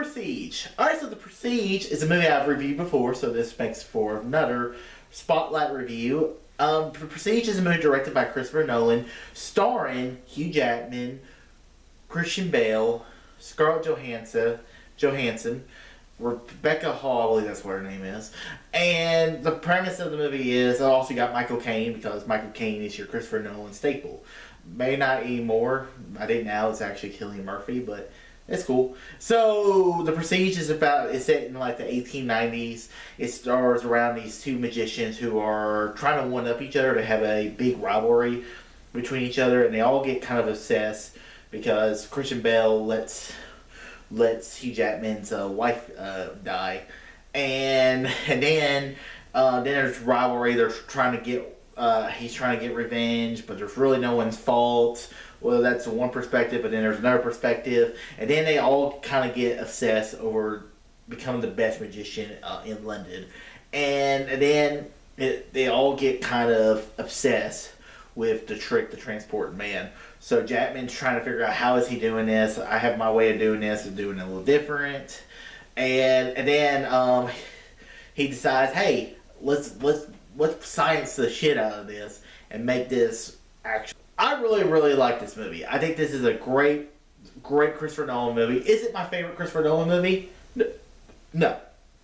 Prestige. Alright, so The Prestige is a movie I've reviewed before, so this makes for another spotlight review. The Prestige is a movie directed by Christopher Nolan, starring Hugh Jackman, Christian Bale, Scarlett Johansson, Rebecca Hall, I believe that's what her name is. And the premise of the movie is, also got Michael Caine, because Michael Caine is your Christopher Nolan staple. May not anymore. I think now it's actually Cillian Murphy, but it's cool. So, The Prestige is set in like the 1890s. It stars around these two magicians who are trying to one-up each other to have a big rivalry between each other, and they all get kind of obsessed because Christian Bale lets Hugh Jackman's wife die, and then there's rivalry. They're trying to get he's trying to get revenge, but there's really no one's fault. Well, that's one perspective, but then there's another perspective, and then they all kind of get obsessed over becoming the best magician in London, and then they all get kind of obsessed with the trick, the transport man. So Jackman's trying to figure out how is he doing this. I have my way of doing this and doing it a little different, and then he decides, hey, let's science the shit out of this and make this action. I really like this movie. I think this is a great Christopher Nolan movie. Is it my favorite Christopher Nolan movie? No,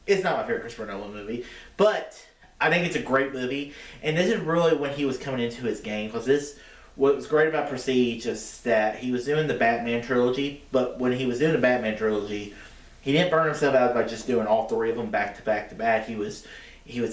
it's not my favorite Christopher Nolan movie, but I think it's a great movie, and this is really when he was coming into his game, because what was great about Prestige is that he was doing the Batman trilogy, but when he was doing the Batman trilogy, he didn't burn himself out by just doing all three of them back to back to back. He was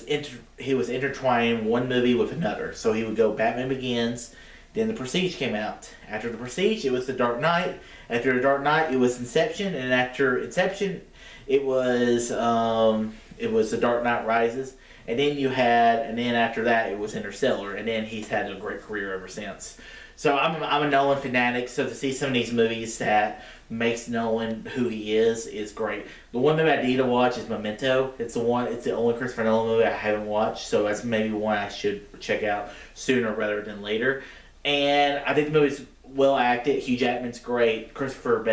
intertwining one movie with another. So he would go Batman Begins, then The Prestige came out. After The Prestige, it was The Dark Knight. After The Dark Knight, it was Inception, and after Inception, it was The Dark Knight Rises. And then after that, it was Interstellar, and then he's had a great career ever since. So I'm a Nolan fanatic, so to see some of these movies that makes Nolan who he is great. The one movie I need to watch is Memento. It's the only Christopher Nolan movie I haven't watched, so that's maybe one I should check out sooner rather than later. And I think the movie's well acted. Hugh Jackman's great. Christian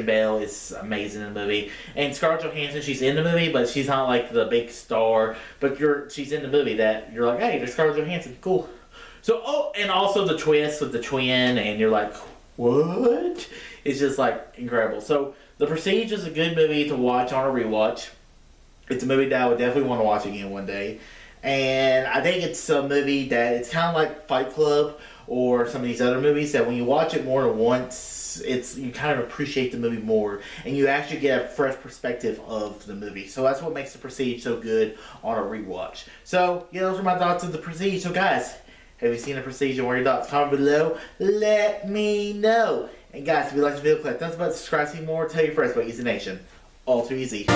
Bale is amazing in the movie. And Scarlett Johansson, she's in the movie, but she's not like the big star. But she's in the movie that you're like, hey, there's Scarlett Johansson, cool. So, and also the twist with the twin, and you're like, what? It's just like incredible. So, The Prestige is a good movie to watch on a rewatch. It's a movie that I would definitely want to watch again one day. And I think it's a movie that it's kind of like Fight Club or some of these other movies that when you watch it more than once, you kind of appreciate the movie more, and you actually get a fresh perspective of the movie. So that's what makes The Prestige so good on a rewatch. So yeah, those are my thoughts of The Prestige. So guys, have you seen The Prestige and what are your thoughts? Comment below. Let me know. And guys, if you like this video, click thumbs up, subscribe to see more. Tell your friends about Easy Nation. All too easy.